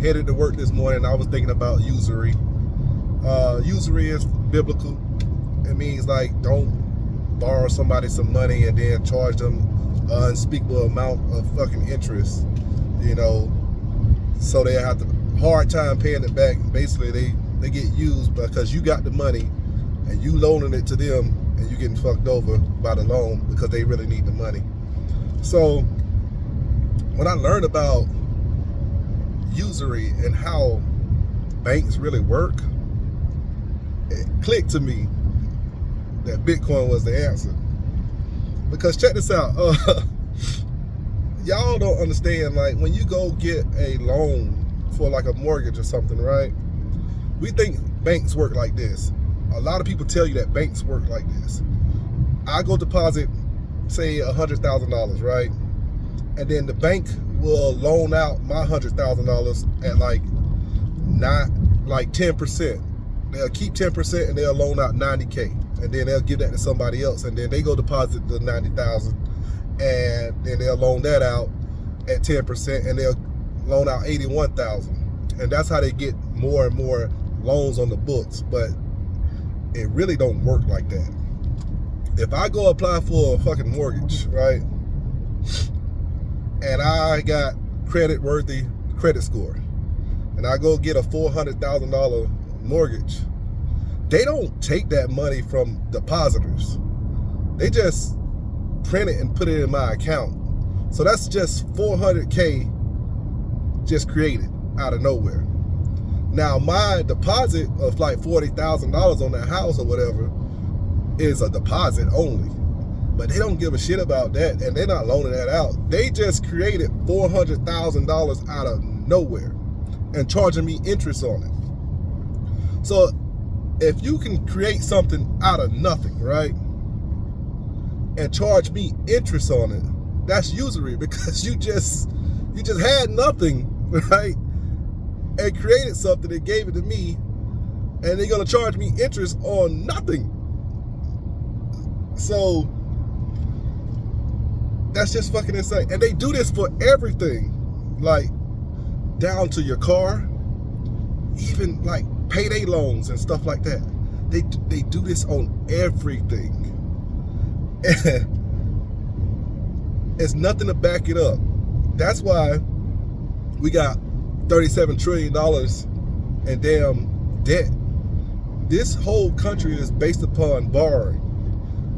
headed to work this morning, I was thinking about usury. Usury is biblical. It means like don't borrow somebody some money and then charge them an unspeakable amount of fucking interest, you know, so they have a hard time paying it back. Basically, they get used because you got the money and you loaning it to them and you getting fucked over by the loan because they really need the money. So when I learned about usury and how banks really work, it clicked to me that Bitcoin was the answer. Because check this out, y'all don't understand, like when you go get a loan for like a mortgage or something, right? We think banks work like this. A lot of people tell you that banks work like this. I go deposit, say $100,000, right? And then the bank will loan out my $100,000 at like 10%. They'll keep 10% and they'll loan out 90K. And then they'll give that to somebody else. And then they go deposit the 90,000 and then they'll loan that out at 10% and they'll loan out 81,000. And that's how they get more and more loans on the books. But it really don't work like that. If I go apply for a fucking mortgage, right? And I got credit-worthy credit score, and I go get a $400,000 mortgage, they don't take that money from depositors. They just print it and put it in my account. So that's just 400K just created out of nowhere. Now my deposit of like $40,000 on that house or whatever is a deposit only. But they don't give a shit about that, and they're not loaning that out. They just created $400,000 out of nowhere and charging me interest on it. So if you can create something out of nothing, right, and charge me interest on it, that's usury, because you just had nothing, right, and created something and gave it to me, and they're gonna charge me interest on nothing. So that's just fucking insane. And they do this for everything, like down to your car, even like payday loans and stuff like that. They do this on everything. And it's nothing to back it up. That's why we got $37 trillion in damn debt. This whole country is based upon borrowing.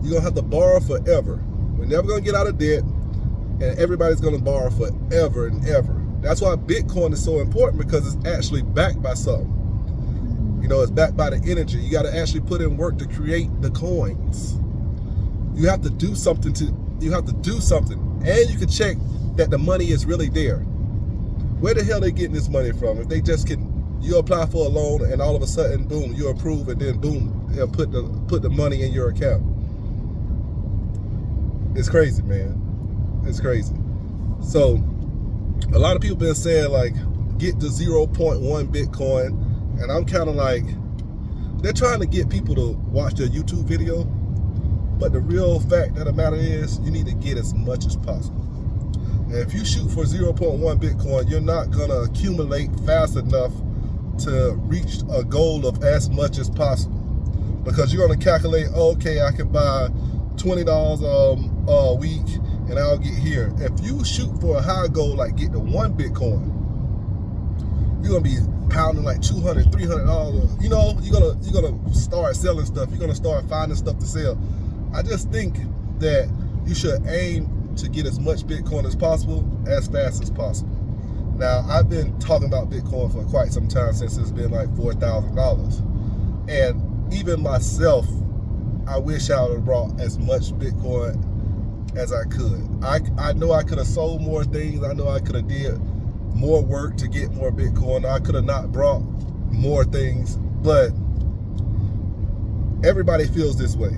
You're gonna have to borrow forever. We're never gonna get out of debt, and everybody's gonna borrow forever and ever. That's why Bitcoin is so important, because it's actually backed by something. You know, it's backed by the energy. You gotta actually put in work to create the coins. You have to do something and you can check that the money is really there. Where the hell are they getting this money from? If they just you apply for a loan and all of a sudden, boom, you approve, and then boom, they'll put the money in your account. It's crazy, man. It's crazy. So a lot of people been saying like, get to 0.1 Bitcoin. And I'm kind of like, they're trying to get people to watch their YouTube video. But the real fact of the matter is, you need to get as much as possible. And if you shoot for 0.1 Bitcoin, you're not gonna accumulate fast enough to reach a goal of as much as possible. Because you're gonna calculate, okay, I can buy $20 a week and I'll get here. If you shoot for a high goal, like get to 1 Bitcoin, you're gonna be pounding like $200, $300. You know, you're gonna start selling stuff. You're gonna start finding stuff to sell. I just think that you should aim to get as much Bitcoin as possible, as fast as possible. Now, I've been talking about Bitcoin for quite some time, since it's been like $4,000. And even myself, I wish I would have brought as much Bitcoin as I could. I know I could have sold more things. I know I could have did more work to get more Bitcoin. I could have not brought more things, but everybody feels this way.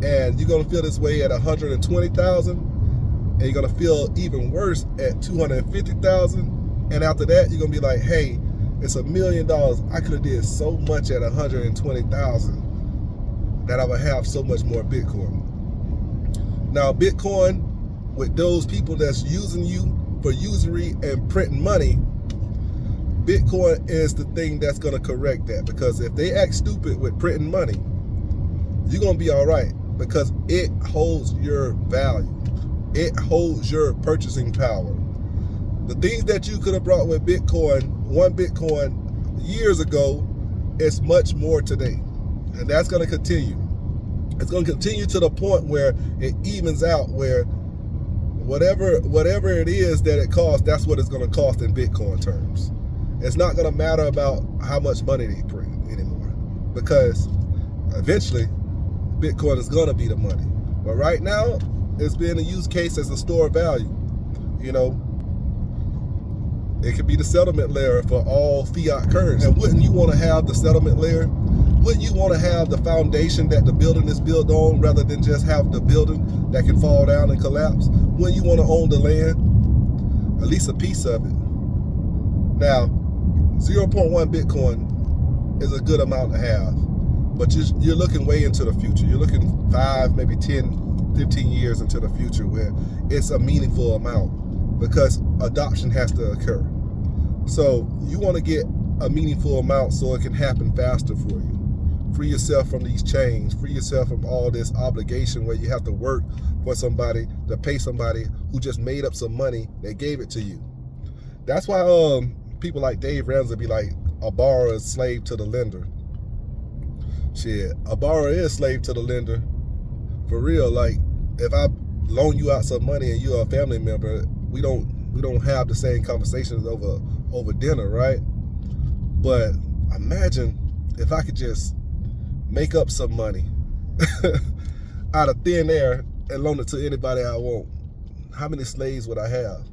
And you're gonna feel this way at 120,000, and you're gonna feel even worse at 250,000. And after that, you're gonna be like, hey, it's $1 million. I could have did so much at 120,000 that I would have so much more Bitcoin. Now, Bitcoin, with those people that's using you for usury and printing money, Bitcoin is the thing that's going to correct that, because if they act stupid with printing money, you're going to be all right, because it holds your value. It holds your purchasing power. The things that you could have brought with Bitcoin, one Bitcoin years ago, is much more today. And that's going to continue. It's going to continue to the point where it evens out, where whatever it is that it costs, that's what it's going to cost in Bitcoin terms. It's not going to matter about how much money they print anymore, because eventually Bitcoin is going to be the money. But right now, it's being a use case as a store of value. You know, it could be the settlement layer for all fiat currency. And wouldn't you want to have the settlement layer? Wouldn't you want to have the foundation that the building is built on, rather than just have the building that can fall down and collapse? Wouldn't you want to own the land, at least a piece of it? Now, 0.1 Bitcoin is a good amount to have, but you're looking way into the future. You're looking 5, maybe 10, 15 years into the future, where it's a meaningful amount, because adoption has to occur. So you want to get a meaningful amount so it can happen faster for you. Free yourself from these chains. Free yourself from all this obligation where you have to work for somebody to pay somebody who just made up some money. They gave it to you. That's why people like Dave Ramsey be like, a borrower is slave to the lender. Shit, a borrower is slave to the lender. For real. Like, if I loan you out some money and you're a family member, we don't have the same conversations over dinner, right? But imagine if I could just make up some money out of thin air and loan it to anybody I want. How many slaves would I have?